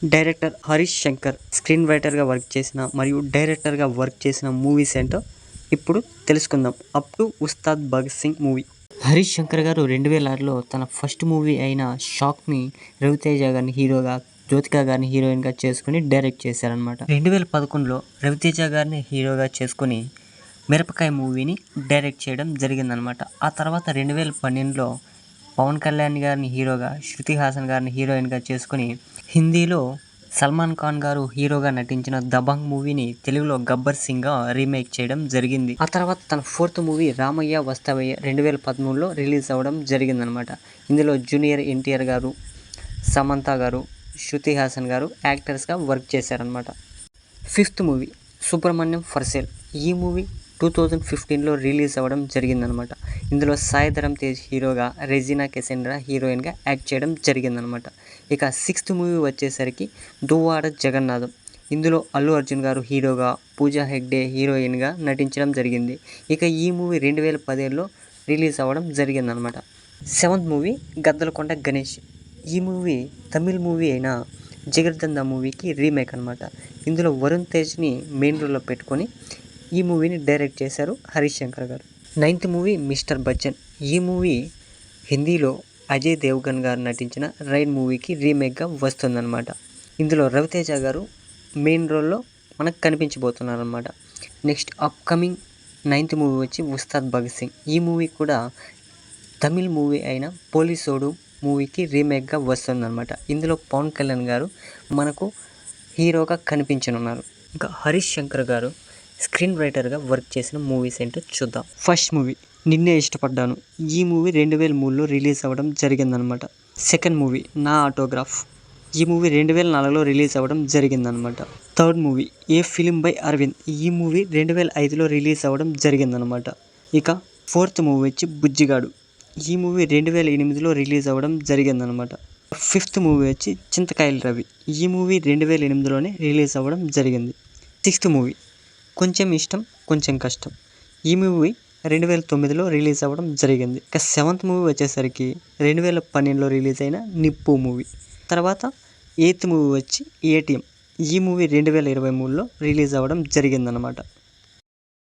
Director Harish Shankar screen రైటర్గా work చేసిన మరియు డైరెక్టర్గా వర్క్ చేసిన మూవీస్ ఏంటో ఇప్పుడు తెలుసుకుందాం. Up to Ustaad Bhagat Singh movie. Harish Shankar గారు 2006లో తన ఫస్ట్ మూవీ అయిన షాక్ని రవితేజ గారిని హీరోగా, జ్యోతిక గారిని హీరోయిన్గా చేసుకుని డైరెక్ట్ చేశారనమాట. 2011లో రవితేజ గారిని హీరోగా చేసుకుని మిరపకాయ మూవీని డైరెక్ట్ చేయడం జరిగిందనమాట. ఆ తర్వాత 2012లో పవన్ కళ్యాణ్ గారిని హీరోగా, శృతి హాసన్ గారిని హీరోయిన్గా చేసుకుని హిందీలో సల్మాన్ ఖాన్ గారు హీరోగా నటించిన దబంగ్ మూవీని తెలుగులో గబ్బర్ సింగ్గా రీమేక్ చేయడం జరిగింది. ఆ తర్వాత తన ఫోర్త్ మూవీ రామయ్య వస్తావయ్య 2013లో రిలీజ్ అవ్వడం జరిగిందనమాట. ఇందులో జూనియర్ ఎన్టీఆర్ గారు, సమంత గారు, శృతి హాసన్ గారు యాక్టర్స్గా వర్క్ చేశారనమాట. Fifth movie Subrahmanyam for sale. ఈ మూవీ 2015లో రిలీజ్ అవ్వడం జరిగిందనమాట. ఇందులో సాయి ధరమ్ తేజ్ హీరోగా, రెజీనా కెసెండ్రా హీరోయిన్గా యాక్ట్ చేయడం జరిగిందనమాట. ఇక సిక్స్త్ మూవీ వచ్చేసరికి దువ్వాడ జగన్నాథం. ఇందులో అల్లు అర్జున్ గారు హీరోగా, పూజా హెగ్డే హీరోయిన్గా నటించడం జరిగింది. ఇక ఈ మూవీ 2017లో రిలీజ్ అవ్వడం జరిగిందనమాట. Seventh movie Gaddalakonda Ganesh. ఈ మూవీ తమిళ్ మూవీ అయిన జిగర్దందా మూవీకి రీమేక్ అనమాట. ఇందులో వరుణ్ తేజ్ని మెయిన్ రోల్లో పెట్టుకొని ఈ మూవీని డైరెక్ట్ చేశారు హరీష్ శంకర్ గారు. Ninth movie mister Bachchan. ఈ మూవీ హిందీలో అజయ్ దేవ్గన్ గారు నటించిన రైడ్ మూవీకి రీమేక్గా వస్తుందన్నమాట. ఇందులో రవితేజ గారు మెయిన్ రోల్లో మనకు కనిపించబోతున్నారన్నమాట. నెక్స్ట్ అప్కమింగ్ నైన్త్ మూవీ వచ్చి ఉస్తాద్ భగత్ సింగ్. ఈ మూవీ కూడా తమిళ్ మూవీ అయిన పోలీసోడు మూవీకి రీమేక్గా వస్తుందన్నమాట. ఇందులో పవన్ కళ్యాణ్ గారు మనకు హీరోగా కనిపించనున్నారు. ఇంకా హరీష్ శంకర్ గారు స్క్రీన్ రైటర్గా వర్క్ చేసిన మూవీస్ ఏంటో చూద్దాం. ఫస్ట్ మూవీ నిన్నే ఇష్టపడ్డాను. ఈ మూవీ 2003లో రిలీజ్ అవ్వడం జరిగిందనమాట. Second movie Naa autograph. ఈ మూవీ 2004లో రిలీజ్ అవ్వడం జరిగిందనమాట. Third movie a film by Aravind. ఈ మూవీ 2005లో రిలీజ్ అవ్వడం జరిగిందనమాట. ఇక ఫోర్త్ మూవీ వచ్చి బుజ్జిగాడు. ఈ మూవీ 2008లో రిలీజ్ అవ్వడం జరిగిందనమాట. ఫిఫ్త్ మూవీ వచ్చి చింతకాయల రవి. ఈ మూవీ 2008లోనే రిలీజ్ అవ్వడం జరిగింది. సిక్స్త్ మూవీ కొంచెం ఇష్టం కొంచెం కష్టం. ఈ మూవీ 2009లో రిలీజ్ అవ్వడం జరిగింది. ఇక సెవెంత్ మూవీ వచ్చేసరికి 2012లో రిలీజ్ అయిన నిప్పు మూవీ. తర్వాత ఎయిత్ మూవీ వచ్చి ఏటీఎం. ఈ మూవీ 2023లో రిలీజ్ అవ్వడం జరిగిందనమాట.